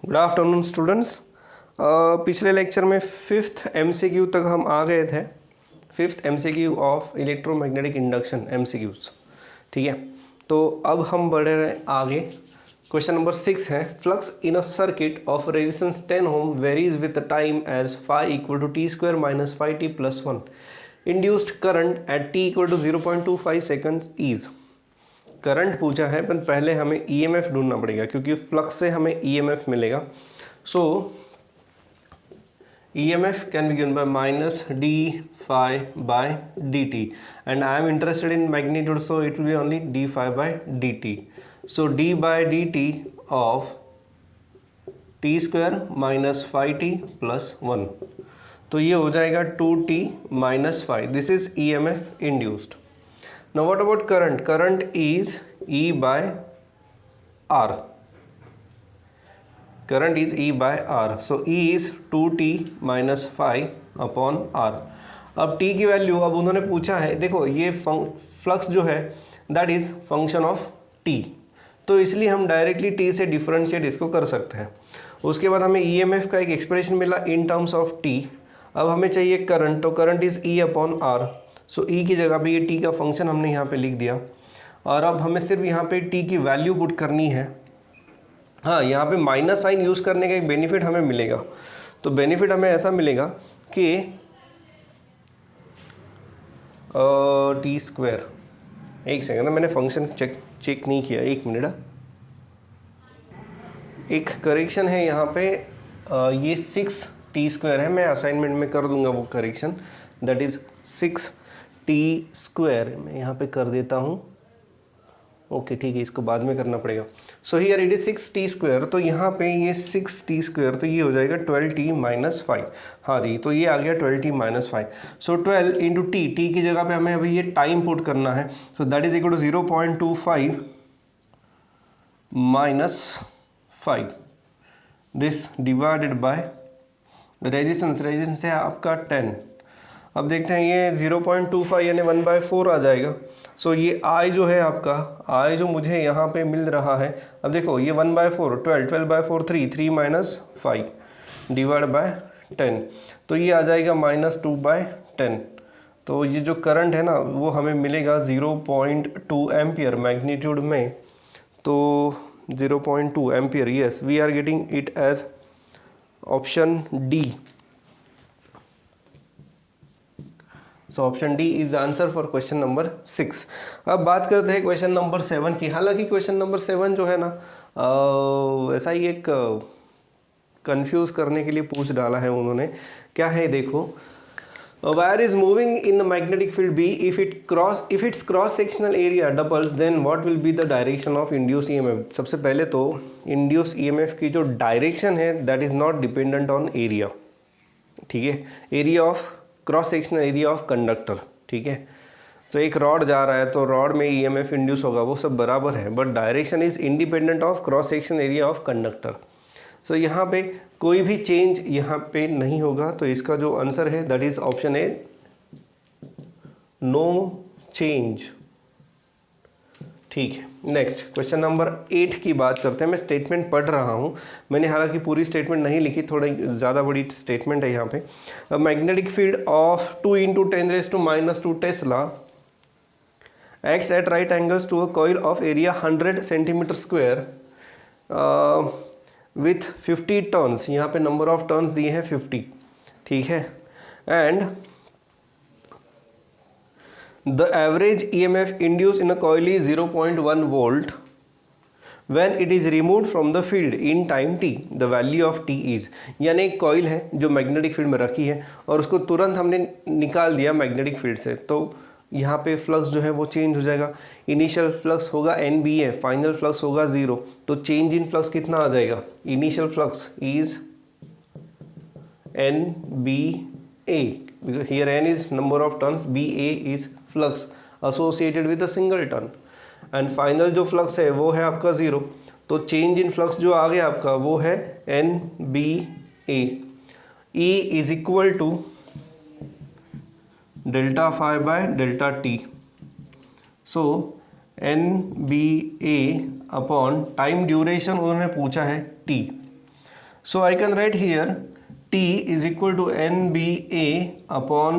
Good afternoon students. पिछले lecture में 5th MCQ तक हम आ गए थे। 5th MCQ of electromagnetic induction MCQs। ठीक है, तो अब हम बढ़ रहे हैं आगे। क्वेश्चन नंबर 6 है, flux in a circuit of resistance 10 ohm varies with time as phi equal to T square minus 5t plus 1। Induced current at t equal to 0.25 second is. Current पूछा है, पर पहले हमें ईएमएफ ढूंढना पड़ेगा क्योंकि flux से हमें ईएमएफ मिलेगा। So EMF can be given by minus d phi by d t and I am interested in magnitude, so it will be only d phi by d t. So d by d t of t square minus 5t plus 1, तो ये हो जाएगा 2t minus 5। This is EMF induced. Now what about current? Current is E by R. Current is E by R. So E is 2t minus 5 upon R. अब t की value अब उन्होंने पूछा है, देखो ये फ्लक्स जो है that is function of t, तो इसलिए हम डायरेक्टली t से डिफरेंशिएट इसको कर सकते हैं। उसके बाद हमें EMF का एक एक्सप्रेशन मिला इन टर्म्स ऑफ t। अब हमें चाहिए करंट, तो current is E upon R। सो ई की जगह पे ये टी का फंक्शन हमने यहाँ पे लिख दिया और अब हमें सिर्फ यहाँ पे टी की वैल्यू पुट करनी है। हाँ, यहाँ पे माइनस साइन यूज़ करने का एक बेनिफिट हमें मिलेगा। तो बेनिफिट हमें ऐसा मिलेगा कि टी स्क्वायर, एक सेकेंड, मैंने फंक्शन चेक नहीं किया, एक मिनट। एक करेक्शन है यहाँ पे, ये 6 टी स्क्वायर है, मैं असाइनमेंट में कर दूंगा वो correction, that is 6 T square मैं यहाँ पे कर देता हूँ। ओके ठीक है, इसको बाद में करना पड़ेगा। So here it is 6 T square, तो यहाँ पे ये 6 टी स्क्वायर, तो ये हो जाएगा 12t माइनस 5। हाँ जी, तो ये आ गया 12t माइनस 5। सो 12 इंटू टी, टी की जगह पे हमें अभी ये टाइम पुट करना है। So that is equal to 0.25 minus 5, this divided by resistance, resistance है आपका 10। अब देखते हैं ये 0.25 यानी 1/4 आ जाएगा। सो ये I जो है आपका, I जो मुझे यहाँ पे मिल रहा है, अब देखो ये 1/4, 12/4 3 माइनस 5 डिवाइड बाय 10, तो ये आ जाएगा -2/10। तो ये जो करंट है ना वो हमें मिलेगा 0.2 एम्पियर मैग्नीट्यूड में, तो 0.2 ampere. Yes, we are getting it as option D. So option D is the answer for question number 6। अब बात करते हैं क्वेश्चन नंबर 7 की। हालांकि क्वेश्चन नंबर 7 जो है ना ऐसा ही एक कंफ्यूज करने के लिए पूछ डाला है उन्होंने। क्या है देखो, wire is moving in the magnetic field B, if its cross sectional area doubles then what will be the direction of induce EMF. सबसे पहले तो इंड्यूस ईएमएफ की जो डायरेक्शन है that is not dependent on area. ठीक है, area of cross sectional area of conductor. ठीक है, तो एक रॉड जा रहा है तो रॉड में ईएमएफ इंड्यूस होगा, वो सब बराबर है, but direction is independent of cross section area of conductor. So यहाँ पे कोई भी चेंज यहाँ पे नहीं होगा, तो इसका जो आंसर है that is option A, no change. ठीक है, नेक्स्ट क्वेश्चन नंबर 8 की बात करते हैं। मैं स्टेटमेंट पढ़ रहा हूँ, मैंने हालांकि पूरी स्टेटमेंट नहीं लिखी, थोड़ी ज़्यादा बड़ी स्टेटमेंट है यहाँ पे। Magnetic field of 2 × 10⁻² tesla acts at right angles to a coil of area 100 centimetre square with 50 turns. यहाँ पे नंबर ऑफ टर्न्स दिए हैं 50। ठीक है, and the average EMF induced in a coil is 0.1 volt when it is removed from the field in time t, the value of t is। यानी एक coil है जो मैग्नेटिक फील्ड में रखी है और उसको तुरंत हमने निकाल दिया मैग्नेटिक फील्ड से, तो यहाँ पे फ्लक्स जो है वो चेंज हो जाएगा। इनिशियल फ्लक्स होगा NBA, फाइनल फ्लक्स होगा 0, तो चेंज इन फ्लक्स कितना आ जाएगा? Initial flux is NBA, because here N is number of turns, BA is flux associated with a single turn, and final जो फ्लक्स है वो है आपका 0, तो चेंज इन फ्लक्स जो आ गया आपका वो है NBA। E is equal to delta phi by delta T. So NBA upon time duration उन्होंने पूछा है T, So I can write here T is equal to NBA upon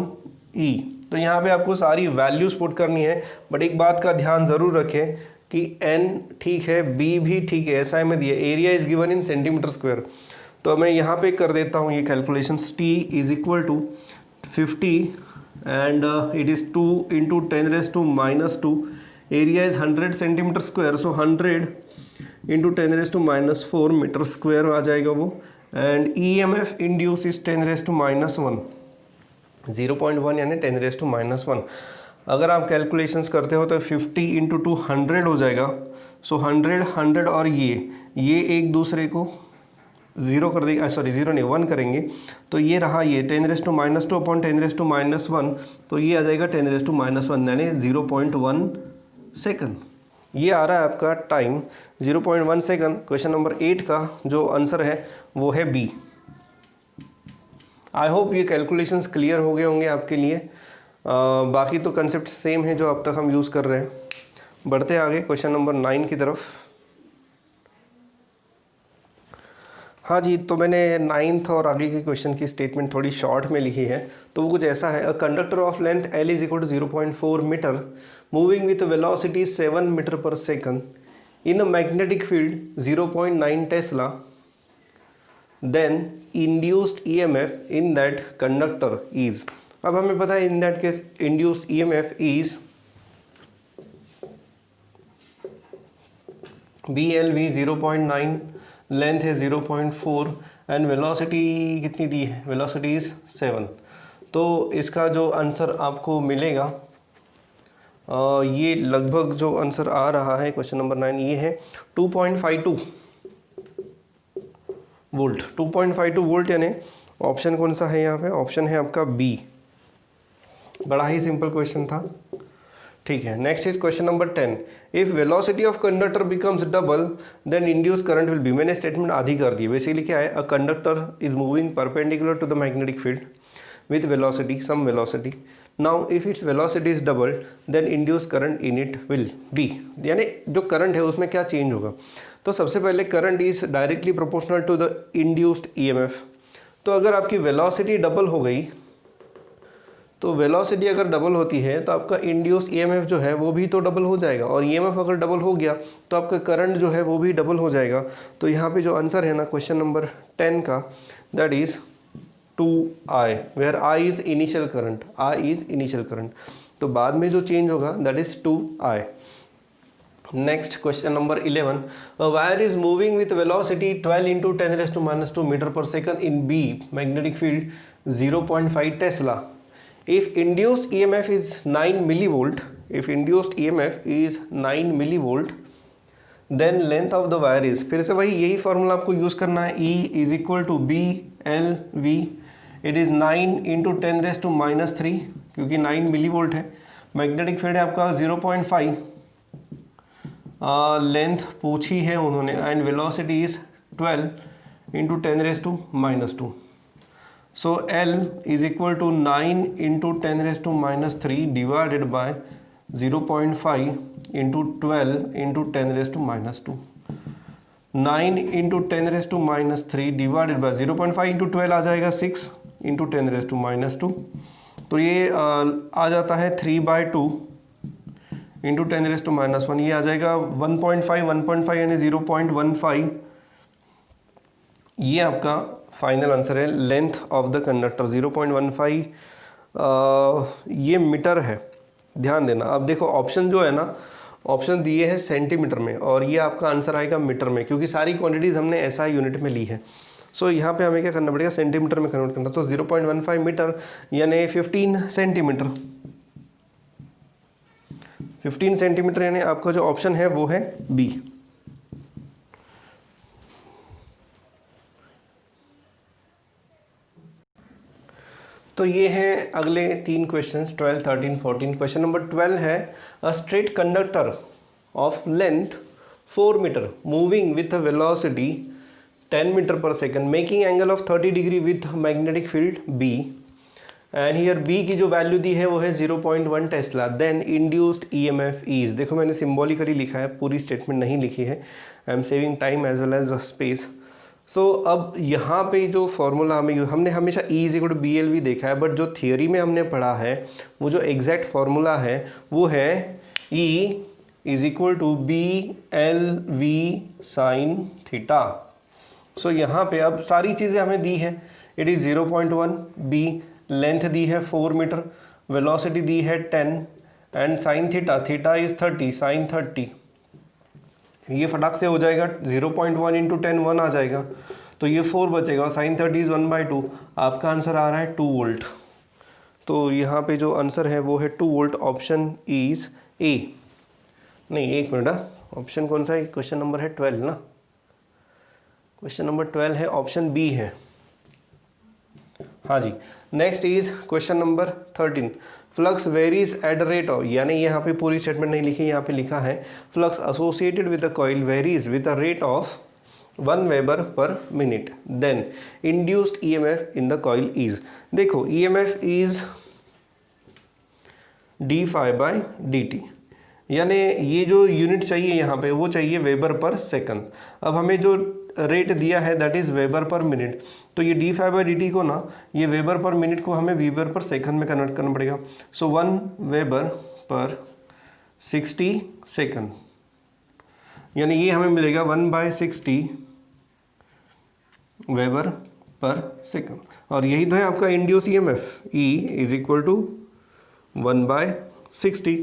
E। तो यहाँ पे आपको सारी वैल्यूज पुट करनी है, बट एक बात का ध्यान ज़रूर रखें कि N ठीक है, B भी ठीक है, SI में दिया, area is given in centimetre square. तो मैं यहाँ पे कर देता हूँ ये calculations. T is equal to 50 and it is 2 into 10⁻⁻²। Area is 100 centimetre square, so 100 into 10⁻⁻4 metre square आ जाएगा वो। एंड EMF इंड्यूस इज 10⁻⁻1, 0.1 यानी 10⁻⁻1। अगर आप कैलकुलेशंस करते हो तो 50 इंटू 2 100 हो जाएगा। सो 100 100 और ये एक दूसरे को ज़ीरो कर देंगे, सॉरी ज़ीरो नहीं 1 करेंगे, तो ये रहा ये 10⁻² अपॉन 10⁻1, तो ये आ जाएगा 10⁻1 यानी 0.1 सेकंड। ये आ रहा है आपका टाइम 0.1 सेकंड। क्वेश्चन नंबर 8 का जो आंसर है वो है बी। आई होप ये कैलकुलेशंस क्लियर हो गए होंगे आपके लिए। बाकी तो कंसेप्ट सेम है जो अब तक हम यूज़ कर रहे हैं। बढ़ते हैं आगे क्वेश्चन नंबर 9 की तरफ। हाँ जी, तो मैंने 9th और आगे के क्वेश्चन की स्टेटमेंट थोड़ी शॉर्ट में लिखी है, तो वो कुछ ऐसा है। A conductor of length L is equal to 0.4 metre moving with velocity 7 metre per second in a magnetic field 0.9 tesla, then induced EMF in that conductor is. अब हमें पता है in that case induced EMF is BLV 0.9, length है 0.4 and velocity कितनी दी है, velocity is 7। तो इसका जो आंसर आपको मिलेगा ये लगभग जो आंसर आ रहा है क्वेश्चन नंबर 9 ये है 2.52 वोल्ट। 2.52 वोल्ट यानी ऑप्शन कौन सा है यहाँ पे, ऑप्शन है आपका बी। बड़ा ही सिंपल क्वेश्चन था, ठीक है। Next is question number 10। If velocity of conductor becomes double then induce current will be. मैंने स्टेटमेंट आधी कर दी। बेसिकली क्या है, a conductor is moving perpendicular to the magnetic field with velocity, some velocity. Now if its velocity is double then induce current in it will be, यानी जो current है उसमें क्या चेंज होगा। तो सबसे पहले current is directly proportional to the induced EMF। तो अगर आपकी वेलोसिटी डबल हो गई, तो वेलोसिटी अगर डबल होती है तो आपका इंड्यूस EMF जो है वो भी तो डबल हो जाएगा, और EMF अगर डबल हो गया तो आपका करंट जो है वो भी डबल हो जाएगा। तो यहाँ पे जो आंसर है ना क्वेश्चन नंबर 10 का, that is 2I, where I is initial current, I is initial current. तो बाद में जो चेंज होगा that is 2I। Next question number 11। A wire is moving with velocity 12 into 10⁻² metre per second in B magnetic field 0.5 tesla. If induced EMF is 9 millivolt, if induced EMF is 9 millivolt, then length of the wire is, फिर से वही यही formula आपको use करना है। E is equal to BLV, it is 9 into 10⁻³ क्योंकि 9 millivolt है। Magnetic field है आपका 0.5, लेंथ पूछी है उन्होंने, and velocity is 12 into 10⁻²। So L is equal to 9 into 10⁻³ divided by 0.5 into 12 into 10⁻²। 9 into 10⁻³ divided by 0.5 into 12 आ जाएगा 6 into 10⁻²। तो ये आ जाता है 3/2 into 10⁻⁻1, ये आ जाएगा 1.5 यानी 0.15। ये आपका फाइनल आंसर है। लेंथ ऑफ द कंडक्टर 0.15 ये मीटर है, ध्यान देना। अब देखो ऑप्शन जो है ना, ऑप्शन दिए हैं सेंटीमीटर में और ये आपका आंसर आएगा मीटर में, क्योंकि सारी क्वांटिटीज़ हमने SI यूनिट में ली है। सो यहाँ पे हमें क्या करना पड़ेगा, सेंटीमीटर में कन्वर्ट करना। तो 0.15 मीटर यानी 15 सेंटीमीटर। 15 सेंटीमीटर यानी आपका जो ऑप्शन है वो है बी। तो ये हैं अगले 3 क्वेश्चंस 12, 13, 14। क्वेश्चन नंबर 12 है, a straight conductor of length 4 metre moving with a velocity 10 metre per second making angle of 30 degree with magnetic field B, and here B की जो वैल्यू दी है वो है 0.1 tesla, then induced EMF is. देखो मैंने symbolically लिखा है, पूरी स्टेटमेंट नहीं लिखी है, I am saving time as well as space. So अब यहाँ पे जो फॉर्मूला हमने हमेशा E is equal to B L V देखा है, बट जो थियोरी में हमने पढ़ा है वो जो एग्जैक्ट फॉर्मूला है वो है E is equal to B L V sine theta. So यहाँ पे अब सारी चीज़ें हमें दी है। इट इज़ 0.1, बी लेंथ दी है 4 मीटर, वेलोसिटी दी है 10 and sine theta is 30, sine 30। ये फटाक से हो जाएगा, 0.1 इंटू 10 1 आ जाएगा, तो ये 4 बचेगा और साइन 30 इज 1/2। आपका आंसर आ रहा है 2 वोल्ट। तो यहाँ पे जो आंसर है वो है 2 वोल्ट। Option is a. नहीं, एक मिनट, ऑप्शन कौन सा है? क्वेश्चन नंबर है 12 ना, क्वेश्चन नंबर 12 है, ऑप्शन बी है। हाँ जी। Next is question number 13। Flux varies at the rate of, यानी यहाँ पे पूरी स्टेटमेंट नहीं लिखी, यहाँ पे लिखा है flux associated with the coil varies with the rate of 1 weber per minute, then induced EMF in the coil is. देखो EMF is d phi by D t, यानी ये जो यूनिट चाहिए यहाँ पे वो चाहिए वेबर पर सेकंड। अब हमें जो रेट दिया है that is weber per minute, तो ये D phi by D T को ना, ये वेबर पर मिनट को हमें वेबर पर सेकंड में कन्वर्ट करना पड़ेगा। सो 1 वेबर पर 60 सेकंड, यानी ये हमें मिलेगा 1/60 वेबर पर सेकंड। और यही तो है आपका induce EMF, E is equal to 1/60।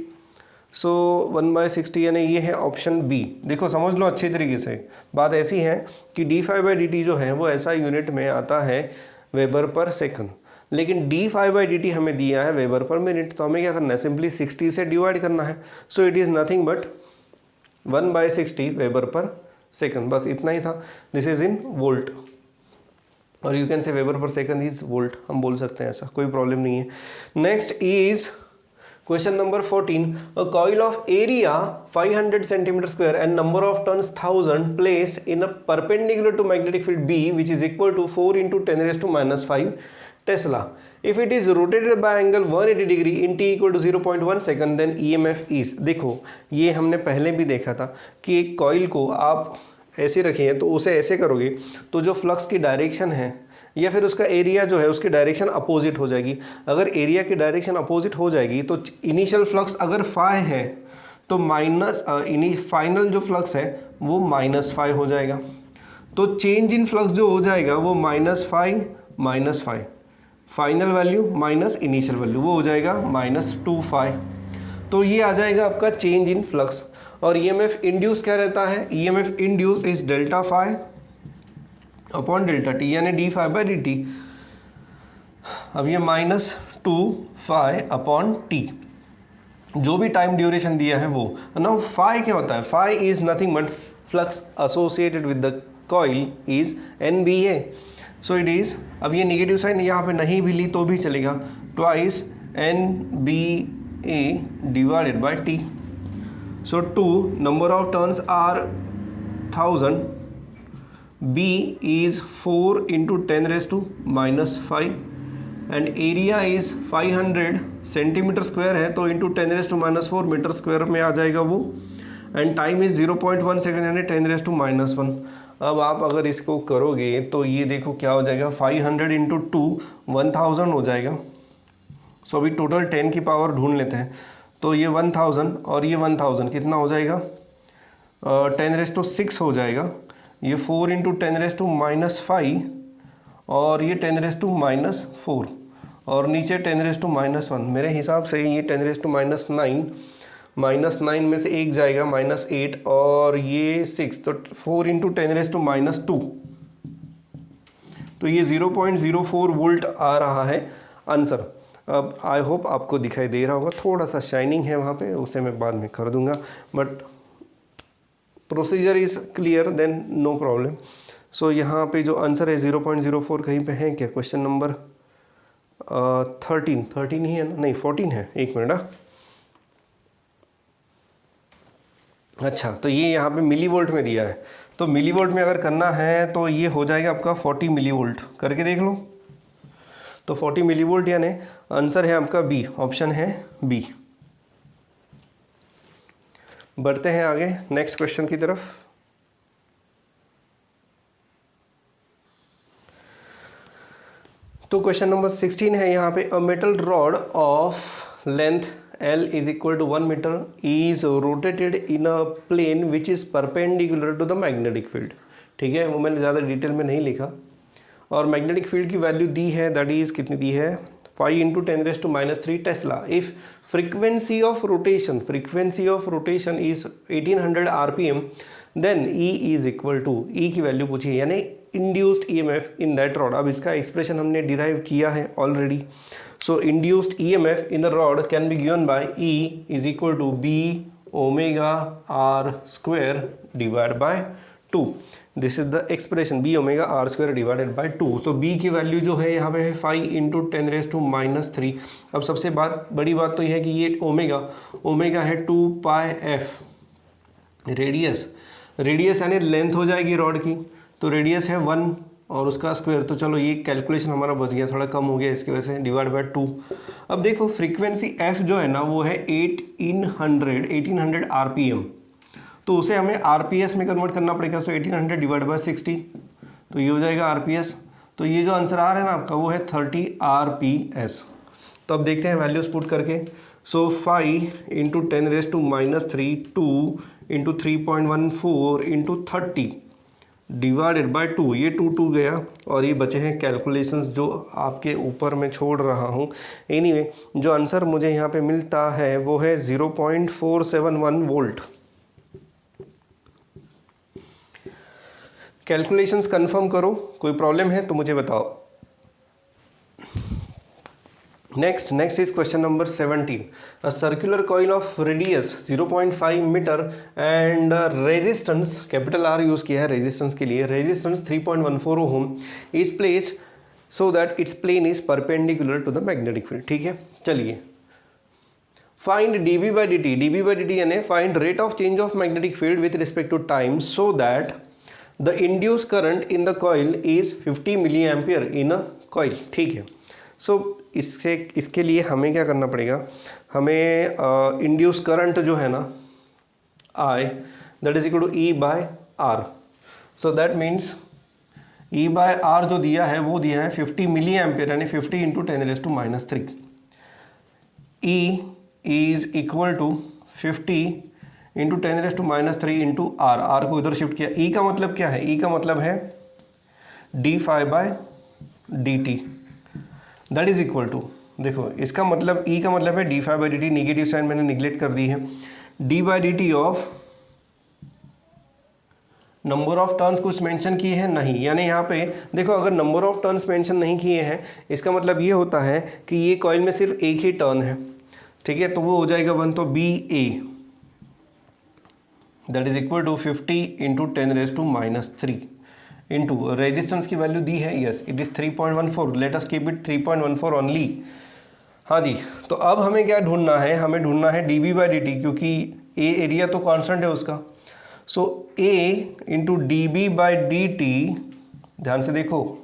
So 1/60 यानी ये है ऑप्शन बी। देखो समझ लो अच्छी तरीके से, बात ऐसी है कि D phi by D T जो है वो ऐसा यूनिट में आता है वेबर पर सेकंड, लेकिन D phi by D T हमें दिया है वेबर पर मिनट, तो हमें क्या करना है, सिंपली 60 से डिवाइड करना है। So it is nothing but 1/60 weber per second, बस इतना ही था। दिस इज इन वोल्ट, और you can say weber per second is volt, हम बोल सकते हैं, ऐसा कोई प्रॉब्लम नहीं है। Next is question number 14। A coil of area 500 centimeter square and number of turns 1000 placed in a perpendicular to magnetic field B which is equal to 4 into 10⁻⁵ Tesla. If it is rotated by angle 180 degree in t equal to 0.1 second then EMF is। देखो ये हमने पहले भी देखा था कि एक coil को आप ऐसे रखें तो उसे ऐसे करोगे तो जो फ्लक्स की डायरेक्शन है या फिर उसका एरिया जो है उसकी डायरेक्शन अपोजिट हो जाएगी। अगर एरिया की डायरेक्शन अपोजिट हो जाएगी तो इनिशियल फ्लक्स अगर फाई है तो फाइनल जो फ्लक्स है वो -5 हो जाएगा। तो चेंज इन फ्लक्स जो हो जाएगा वो -5 final value minus initial value, वो हो जाएगा -2φ। तो ये आ जाएगा आपका चेंज इन फ्लक्स। और ईएमएफ इंड्यूस क्या रहता है, EMF induce is delta phi upon delta t, यानी d phi by D t. अब ये -2φ अपॉन टी, जो भी टाइम ड्यूरेशन दिया है वो ना। फाई क्या होता है, phi is nothing but flux associated with the coil is NBA। So it is, अब ये नेगेटिव साइन यहाँ पे नहीं भी ली तो भी चलेगा, twice NBA divided by T. So 2 number of turns are 1000, B is 4 into 10⁻⁵ and area is 500 centimetre square है तो इंटू 10⁻⁴ मीटर स्क्वायर में आ जाएगा वो, एंड टाइम इज 0.1 सेकेंड यानी 10⁻⁻⁴। अब आप अगर इसको करोगे तो ये देखो क्या हो जाएगा, 500 इंटू 2 1000 हो जाएगा। सो अभी टोटल 10 की पावर ढूंढ लेते हैं, तो ये 1000 और ये 1000 कितना हो जाएगा, 10⁻⁶ हो जाएगा। ये 4 इंटू 10⁻⁻⁵ और ये 10⁻⁻⁴ और नीचे 10⁻⁻⁻1। मेरे हिसाब से ये 10⁻⁹ -9 में से एक जाएगा -8 और ये 6, तो 4 इंटू 10⁻⁻2, तो ये 0.04 वोल्ट आ रहा है आंसर। अब आई होप आपको दिखाई दे रहा होगा, थोड़ा सा शाइनिंग है वहाँ पे, उसे मैं बाद में कर दूंगा, but procedure is clear then no problem. So यहाँ पे जो आंसर है 0.04 कहीं पे है क्या, क्वेश्चन नंबर 13 ही है ना, नहीं 14 है, एक मिनट। अच्छा, तो ये यहाँ पे मिली वोल्ट में दिया है, तो मिली वोल्ट में अगर करना है तो ये हो जाएगा आपका 40 मिली वोल्ट, करके देख लो। तो 40 मिली वोल्ट यानी आंसर है आपका बी, ऑप्शन है बी। बढ़ते हैं आगे नेक्स्ट क्वेश्चन की तरफ। तो क्वेश्चन नंबर 16 है यहाँ पे, a metal rod of length L is equal to 1 meter is rotated in a plane which is perpendicular to the magnetic field. ठीक है, वो मैंने ज़्यादा डिटेल में नहीं लिखा। और मैग्नेटिक फील्ड की वैल्यू दी है, दैट इज़ कितनी दी है, 5 × 10⁻³ tesla. If frequency of rotation is 1800 RPM, then E is equal to, E की वैल्यू पूछी है, यानी induced EMF in that rod. अब इसका एक्सप्रेशन हमने डिराइव किया है already. So induced EMF in the rod can be given by E is equal to B⍵R² divide by 2। This is the expression, B⍵R² divided by 2। So B की value जो है यहाँ पे है 5 × 10⁻³ अब सबसे बड़ी बात तो यह है कि ये ओमेगा है 2πf। रेडियस यानी लेंथ हो जाएगी रॉड की, तो रेडियस है 1 और उसका स्क्वायर, तो चलो ये कैलकुलेशन हमारा बच गया, थोड़ा कम हो गया इसकी वजह से, डिवाइड बाय 2। अब देखो फ्रीक्वेंसी f जो है ना वो है 1800 RPM, तो उसे हमें RPS में कन्वर्ट करना पड़ेगा। सो 1800 डिवाइड बाय 60, तो ये हो जाएगा RPS। तो ये जो आंसर आ रहा है ना आपका वो है 30 RPS। तो अब देखते हैं वैल्यूज पुट करके। सो 5 × 10⁻³ 2 × 3.14 × 30 डिवाइडेड बाय 2। ये 2 गया और ये बचे हैं कैलकुलेशंस जो आपके ऊपर मैं छोड़ रहा हूँ। एनीवे जो आंसर मुझे यहाँ पे मिलता है वो है 0.471 वोल्ट। कैलकुलेशंस कंफर्म करो, कोई प्रॉब्लम है तो मुझे बताओ। Next is question number 17। A circular coil of radius 0.5 meter and resistance capital R use किया है रेजिस्टेंस के लिए, resistance 3.14 ohm is placed so that its plane is perpendicular to the magnetic field. ठीक है, चलिए फाइंड dB/dt यानी find rate of change of magnetic field with respect to time so that the induce current in the coil is 50 milli ampere in a coil. ठीक है, सो इसके लिए हमें क्या करना पड़ेगा, हमें इंड्यूस करंट जो है ना I that is equal to E/R। So that means E/R जो दिया है वो दिया है 50 मिली एम्पियर यानी 50 × 10⁻³ E is equal to 50 × 10⁻³ R को इधर शिफ्ट किया। E का मतलब क्या है, E का मतलब है dφ/dt that is equal to, देखो इसका मतलब E का मतलब है dφ/dt, निगेटिव साइन मैंने निगलेक्ट कर दी है, d/dt of number of turns कुछ मेंशन किए हैं नहीं, यानी यहाँ पे देखो अगर नंबर ऑफ टर्न्स मेंशन नहीं किए हैं इसका मतलब ये होता है कि ये कॉइल में सिर्फ एक ही टर्न है। ठीक है, तो वो हो जाएगा 1, तो BA that is equal to 50 × 10⁻³ into resistance की वैल्यू दी है, yes it is 3.14, let us keep it 3.14 only. हाँ जी, तो अब हमें क्या ढूंढना है, हमें ढूंढना है dB/dt क्योंकि A एरिया तो कांस्टेंट है उसका। सो A × dB/dt, ध्यान से देखो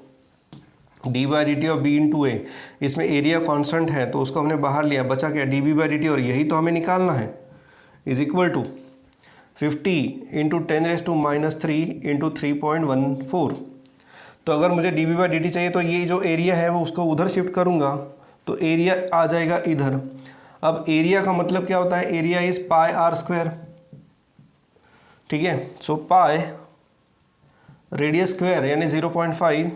d/dt और B × A, इसमें एरिया कांस्टेंट है तो उसको हमने बाहर लिया, बचा क्या dB/dt और यही तो हमें निकालना है, इज इक्वल टू 50 × 10⁻³ × 3.14। तो अगर मुझे dB/dt चाहिए तो ये जो एरिया है वो उसको उधर शिफ्ट करूँगा तो एरिया आ जाएगा इधर। अब एरिया का मतलब क्या होता है, एरिया इज πr²। ठीक है, सो पाई रेडियस स्क्वायर यानी 0.5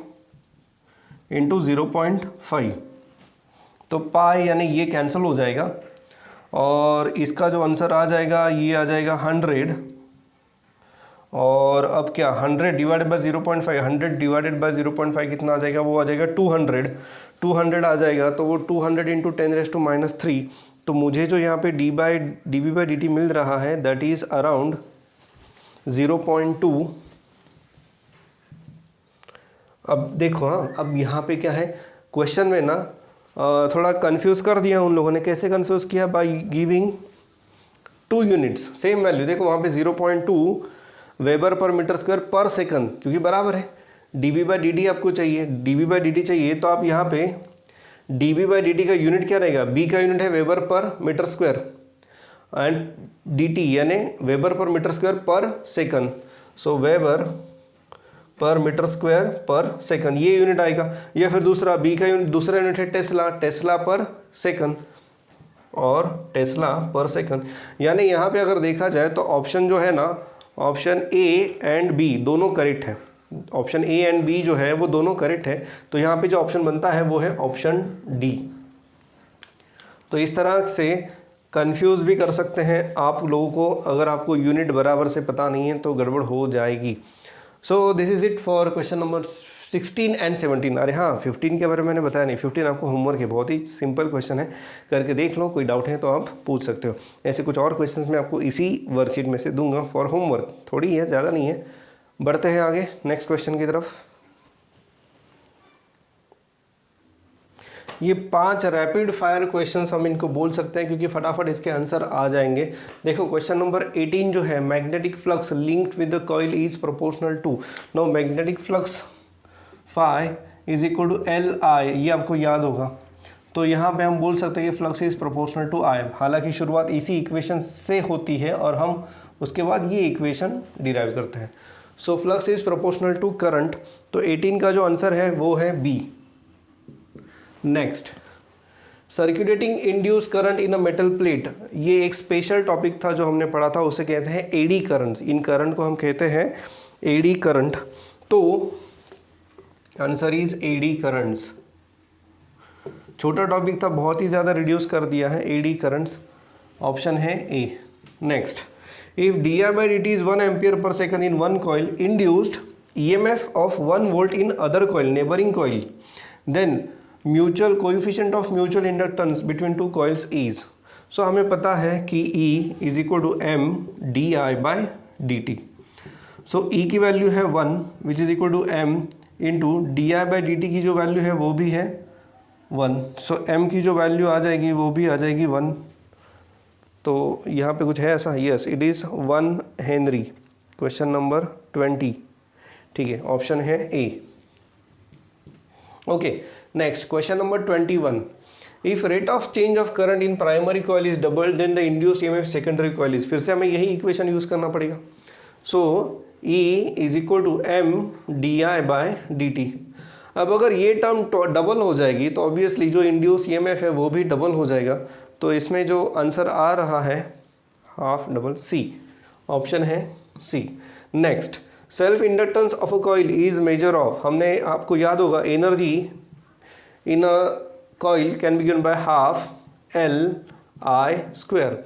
× 0.5, तो पाई यानी ये कैंसिल हो जाएगा और इसका जो आंसर आ जाएगा ये आ जाएगा 100। और अब क्या 100 डिवाइडेड बाय 0.5, 100 डिवाइडेड बाय 0.5 कितना आ जाएगा, वो आ जाएगा 200 आ जाएगा, तो वो 200 × 10⁻³ तो मुझे जो यहाँ पे dB/dt मिल रहा है दैट इज़ अराउंड 0.2। अब देखो हाँ, अब यहाँ पे क्या है क्वेश्चन में ना थोड़ा कंफ्यूज कर दिया उन लोगों ने। कैसे कंफ्यूज किया, by giving 2 units same value. देखो वहाँ पे 0.2 weber per meter square per second, क्योंकि बराबर है dB/dt आपको चाहिए, dB/dt चाहिए तो आप यहाँ पे dB/dt का यूनिट क्या रहेगा, B का यूनिट है weber per meter square and dt यानी weber per meter square per second. सो weber per meter square per second, ये यूनिट आएगा। या फिर दूसरा बी का यूनिट, दूसरा यूनिट है टेस्ला, टेस्ला पर सेकंड और टेस्ला पर सेकंड। यानी यहाँ पे अगर देखा जाए तो ऑप्शन जो है ना, ऑप्शन ए एंड बी दोनों करेक्ट है। ऑप्शन ए एंड बी जो है वो दोनों करेक्ट है। तो यहाँ पे जो ऑप्शन बनता है वो है ऑप्शन डी। तो इस तरह से कंफ्यूज भी कर सकते हैं आप लोगों को, अगर आपको यूनिट बराबर से पता नहीं है तो गड़बड़ हो जाएगी। So this is it for question number 16 and 17। अरे हाँ, 15 के बारे में मैंने बताया नहीं, 15 आपको होमवर्क है, बहुत ही सिंपल क्वेश्चन है, करके देख लो। कोई डाउट है तो आप पूछ सकते हो। ऐसे कुछ और क्वेश्चंस मैं आपको इसी वर्कशीट में से दूंगा फॉर होमवर्क, थोड़ी है, ज़्यादा नहीं है। बढ़ते हैं आगे नेक्स्ट क्वेश्चन की तरफ। ये 5 रैपिड फायर क्वेश्चंस हम इनको बोल सकते हैं, क्योंकि फटाफट इसके आंसर आ जाएंगे। देखो क्वेश्चन नंबर 18 जो है, magnetic flux linked with the coil is proportional to. No, magnetic flux phi is equal to L I, ये आपको याद होगा। तो यहाँ पे हम बोल सकते हैं कि फ्लक्स इज प्रोपोर्शनल टू आई। हालांकि शुरुआत इसी इक्वेशन से होती है और हम उसके बाद ये इक्वेशन डिराइव करते हैं। So flux is proportional to current, तो 18 का जो आंसर है वो है B. Next, circulating induce current in a metal plate, ये एक स्पेशल टॉपिक था जो हमने पढ़ा था, उसे कहते हैं एडी करंट्स। इन करंट को हम कहते हैं एडी करंट। तो आंसर इज एडी करंट्स। छोटा टॉपिक था, बहुत ही ज़्यादा रिड्यूस कर दिया है, एडी करंट्स। ऑप्शन है A. Next, if d I by D t is 1 ampere per second in one coil, induced EMF of 1 volt in other coil, neighbouring coil, then mutual coefficient of mutual inductance between two coils is. So हमें पता है कि E is equal to M d I by D t. So E की value है 1 which is equal to M into d I by D T की जो value है वो भी है 1। सो M की जो वैल्यू आ जाएगी वो भी आ जाएगी 1। तो यहाँ पे कुछ है ऐसा, yes it is 1 henry. Question number 20, ठीक है, ऑप्शन है A. Okay, next question number 21। If rate of change of current in primary coil is double then the induced EMF secondary coil is. फिर से हमें यही इक्वेशन यूज करना पड़ेगा। So E is equal to M d I by d t. अब अगर ये term double हो जाएगी तो ऑब्वियसली जो इंड्यूस EMF है वो भी डबल हो जाएगा। तो इसमें जो आंसर आ रहा है हाफ डबल, सी, ऑप्शन है C. Next, self inductance of a coil is measure of, हमने आपको याद होगा energy in a coil can be given by half L I square,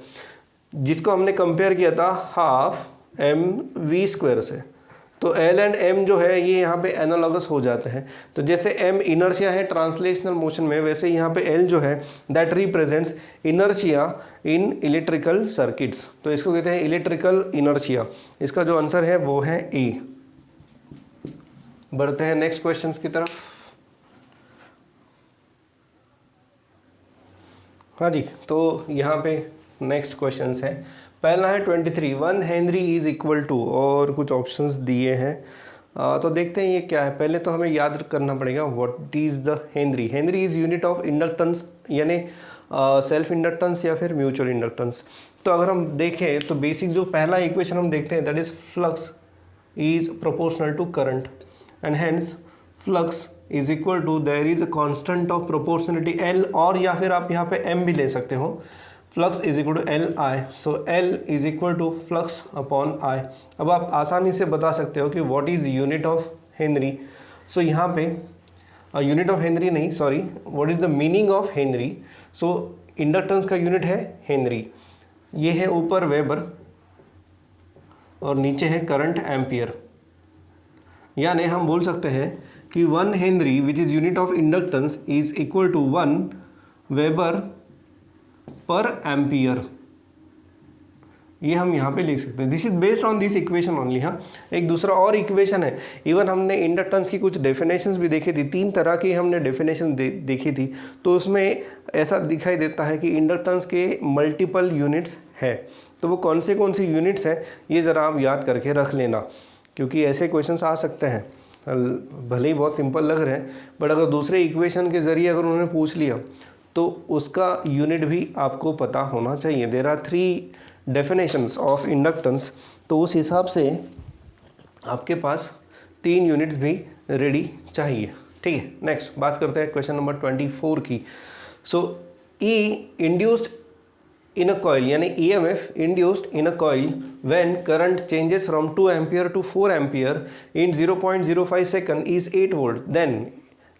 जिसको हमने कंपेयर किया था हाफ एम वी स्क्वायर से। तो एल एंड एम जो है ये यहाँ पे एनालॉगस हो जाते हैं। तो जैसे एम इनर्शिया है ट्रांसलेशनल मोशन में, वैसे यहाँ पे एल जो है that represents inertia in electrical circuits. तो इसको कहते हैं इलेक्ट्रिकल इनर्शिया। इसका जो आंसर है वो है ए। बढ़ते हैं नेक्स्ट क्वेश्चंस की तरफ। हाँ जी, तो यहाँ पे नेक्स्ट क्वेश्चंस है। पहला है 23, 1 हेनरी इज इक्वल टू, और कुछ ऑप्शंस दिए हैं। तो देखते हैं ये क्या है। पहले तो हमें याद करना पड़ेगा what is the Henry. Henry is unit of inductance, यानी सेल्फ इंडक्टेंस या फिर म्यूचुअल इंडक्टेंस। तो अगर हम देखें तो बेसिक जो पहला इक्वेशन हम देखते हैं that is flux is proportional to current and hence flux is equal to there is a constant of proportionality L, और या फिर आप यहाँ पे M भी ले सकते हो। Flux is equal to L I, so L is equal to flux upon I. अब आप आसानी से बता सकते हो कि what is unit of henry. So यहाँ पे यूनिट ऑफ हेनरी नहीं, sorry, what is the meaning of henry. So inductance का यूनिट है हेनरी, ये है ऊपर वेबर और नीचे है करंट एम्पियर। यानी हम बोल सकते हैं कि 1 henry which is unit of inductance is equal to 1 weber per ampere. ये हम यहाँ पे लिख सकते हैं। This is based on this equation only. हाँ, एक दूसरा और इक्वेशन है। इवन हमने इंडक्टेंस की कुछ डेफिनेशंस भी देखी थी, 3 तरह की हमने डेफिनेशन देखी थी। तो उसमें ऐसा दिखाई देता है कि इंडक्टेंस के मल्टीपल यूनिट्स है। तो वो कौन से यूनिट्स हैं ये ज़रा आप याद करके रख लेना, क्योंकि ऐसे क्वेश्चंस आ सकते हैं। भले ही बहुत सिंपल लग रहे हैं, बट अगर दूसरे इक्वेशन के ज़रिए अगर उन्होंने पूछ लिया तो उसका यूनिट भी आपको पता होना चाहिए। There are 3 definitions of inductance, तो उस हिसाब से आपके पास 3 यूनिट्स भी रेडी चाहिए। ठीक है, नेक्स्ट बात करते हैं क्वेश्चन नंबर 24 की। So E induced in a coil, यानी EMF induced in a coil when current changes from 2 ampere to 4 ampere in 0.05 second is 8 volt, then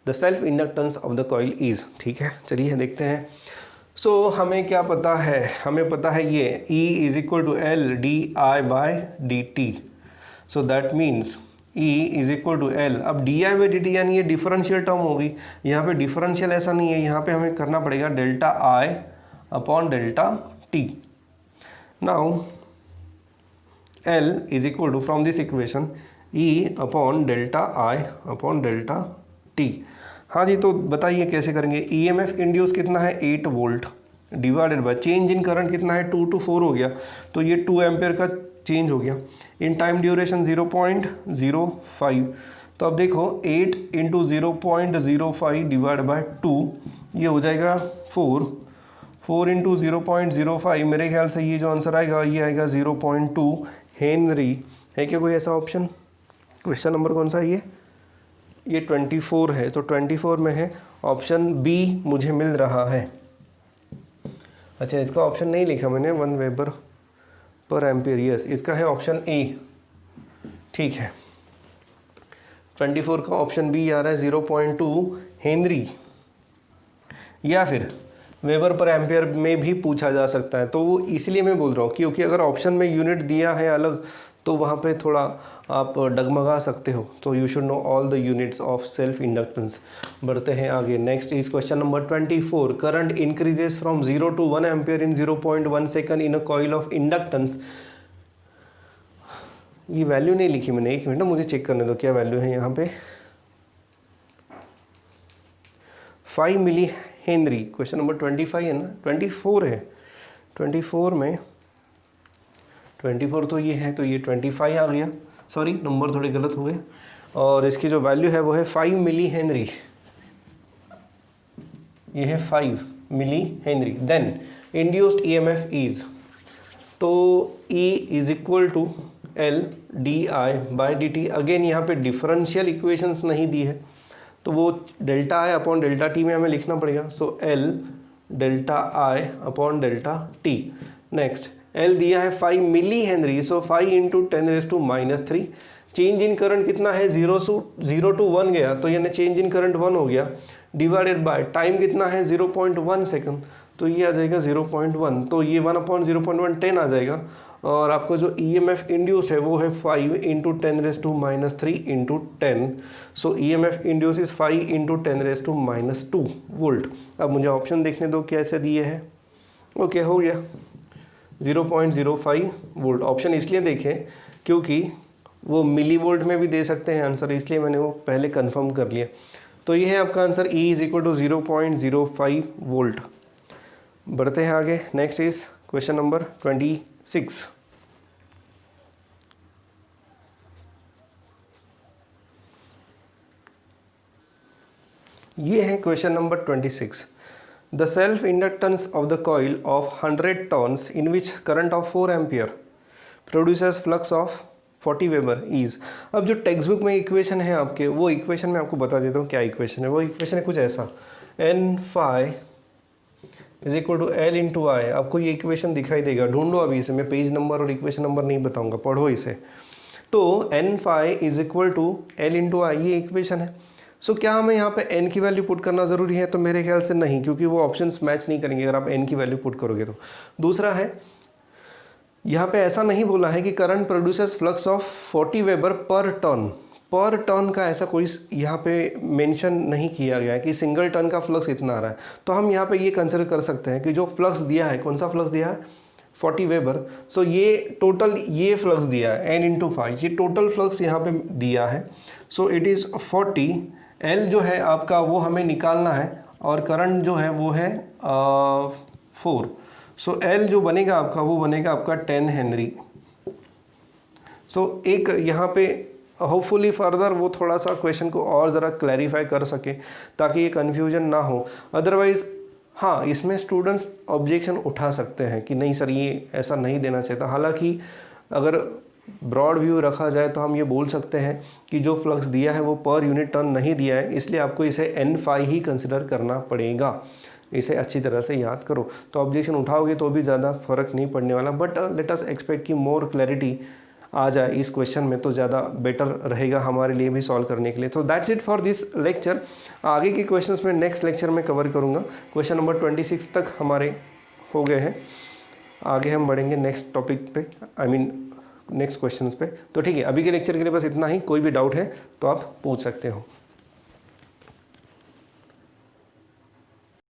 the self inductance of the coil is. ठीक है, चलिए देखते हैं। सो हमें क्या पता है, हमें पता है ये E is equal to L d I by d t. So that means E is equal to L. अब d I by D t यानी ये डिफरेंशियल टर्म होगी, यहाँ पे डिफरेंशियल ऐसा नहीं है, यहाँ पे हमें करना पड़ेगा delta I upon delta T. Now L is equal to from this equation E upon delta I upon delta T. हाँ जी, तो बताइए कैसे करेंगे। EMF इंड्यूस कितना है 8 volt divided by change in current कितना है 2 to 4 हो गया, तो ये 2 एम्पियर का चेंज हो गया। इन टाइम ड्यूरेशन 0.05, तो अब देखो 8 इंटू 0.05 डिवाइड बाय 2, ये हो जाएगा 4 इंटू 0.05, मेरे ख्याल से ये जो आंसर आएगा ये आएगा 0.2 हेनरी। है क्या कोई ऐसा ऑप्शन? क्वेश्चन नंबर कौन सा है ये 24 है, तो 24 में है ऑप्शन बी मुझे मिल रहा है। अच्छा, इसका ऑप्शन नहीं लिखा मैंने, 1 वेबर पर एम्पियर, यस इसका है ऑप्शन ए। ठीक है, 24 का ऑप्शन बी आ रहा है 0.2 हेनरी, या फिर वेबर पर एम्पियर में भी पूछा जा सकता है। तो वो इसलिए मैं बोल रहा हूँ क्योंकि अगर ऑप्शन में यूनिट दिया है अलग तो वहाँ पे थोड़ा आप डगमगा सकते हो। तो you should know all the units of self inductance. बढ़ते हैं आगे। Next is question number 24। Current increases from 0 to 1 ampere in 0.1 second in a coil of inductance. ये वैल्यू नहीं लिखी मैंने, एक मिनट ना, मुझे चेक करने दो क्या वैल्यू है यहाँ पे। 5 मिली हेनरी। क्वेश्चन नंबर 25 है ना, 24 है, 24 में 24 तो ये है, तो ये 25 आ गया, सॉरी नंबर थोड़े गलत हुए। और इसकी जो वैल्यू है वो है 5 मिली हेनरी, ये है 5 milli henry. Then induced EMF is, तो E is equal to L d I by D t. Again यहाँ पे डिफरेंशियल इक्वेशंस नहीं दी है, तो वो delta I upon delta t में हमें लिखना पड़ेगा। So L delta I upon delta t. Next L दिया है 5 milli henry, so 5 into 10⁻³ change in current कितना है 0 to 1 गया, तो यानी चेंज इन करंट 1 हो गया, डिवाइडेड बाय टाइम कितना है 0.1 सेकंड, तो ये आ जाएगा 0.1, तो ये 1/0.1 10 आ जाएगा। और आपको जो EMF इंड्यूस है वो है 5 into 10⁻³ into 10। So EMF induce is 5 into 10⁻² volt. अब मुझे ऑप्शन देखने दो कैसे दिए हैं। ओके, हो गया 0.05 वोल्ट। ऑप्शन इसलिए देखें क्योंकि वो मिली वोल्ट में भी दे सकते हैं आंसर, इसलिए मैंने वो पहले कंफर्म कर लिया। तो ये है आपका answer, E is equal to 0.05 volt. बढ़ते हैं आगे। Next is question number 26। ये है question number 26। The self inductance of the coil of 100 turns in which current of 4 ampere produces flux of 40 Weber is। अब जो टेक्स्ट बुक में equation है आपके, वो इक्वेशन मैं आपको बता देता हूँ क्या इक्वेशन है। वो इक्वेशन है कुछ ऐसा, N phi is equal to L into I. आपको ये इक्वेशन दिखाई देगा, ढूंढो अभी इसे, मैं पेज नंबर और इक्वेशन नंबर नहीं बताऊँगा, पढ़ो इसे। तो N phi is equal to L into I, ये इक्वेशन है। सो क्या हमें यहाँ पे n की वैल्यू पुट करना ज़रूरी है? तो मेरे ख्याल से नहीं, क्योंकि वो ऑप्शंस मैच नहीं करेंगे अगर आप n की वैल्यू पुट करोगे तो। दूसरा है, यहाँ पे ऐसा नहीं बोला है कि current produces flux of 40 weber पर टर्न। पर टर्न का ऐसा कोई यहाँ पे मेंशन नहीं किया गया है कि सिंगल टर्न का फ्लक्स इतना आ रहा है। तो हम यहाँ पे ये कंसिडर कर सकते हैं कि जो फ्लक्स दिया है, कौन सा फ्लक्स दिया है? 40 वेबर। सो ये टोटल ये फ्लक्स दिया है n इंटू 5, ये टोटल फ्लक्स यहाँ पे दिया है। So it is 40। L जो है आपका वो हमें निकालना है, और करंट जो है वो है 4। सो L जो बनेगा आपका वो बनेगा आपका 10 हेनरी। सो एक यहाँ पे होपफुली फर्दर वो थोड़ा सा क्वेश्चन को और ज़रा क्लैरिफाई कर सके ताकि ये कन्फ्यूजन ना हो। अदरवाइज़ हाँ, इसमें स्टूडेंट्स ऑब्जेक्शन उठा सकते हैं कि नहीं सर ये ऐसा नहीं देना चाहिए था। हालांकि अगर ब्रॉड व्यू रखा जाए तो हम ये बोल सकते हैं कि जो फ्लक्स दिया है वो पर यूनिट टर्न नहीं दिया है, इसलिए आपको इसे n फाई ही कंसिडर करना पड़ेगा। इसे अच्छी तरह से याद करो। तो ऑब्जेक्शन उठाओगे तो भी ज़्यादा फर्क नहीं पड़ने वाला, बट लेट अस एक्सपेक्ट कि मोर क्लैरिटी आ जाए इस क्वेश्चन में तो ज़्यादा बेटर रहेगा हमारे लिए भी सॉल्व करने के लिए। तो that's it for this lecture. आगे के क्वेश्चंस में नेक्स्ट लेक्चर में कवर करूँगा। क्वेश्चन नंबर 26 तक हमारे हो गए हैं, आगे हम बढ़ेंगे नेक्स्ट टॉपिक पे, आई मीन नेक्स्ट क्वेश्चंस पे। तो ठीक है, अभी के लेक्चर के लिए बस इतना ही। कोई भी डाउट है तो आप पूछ सकते हो।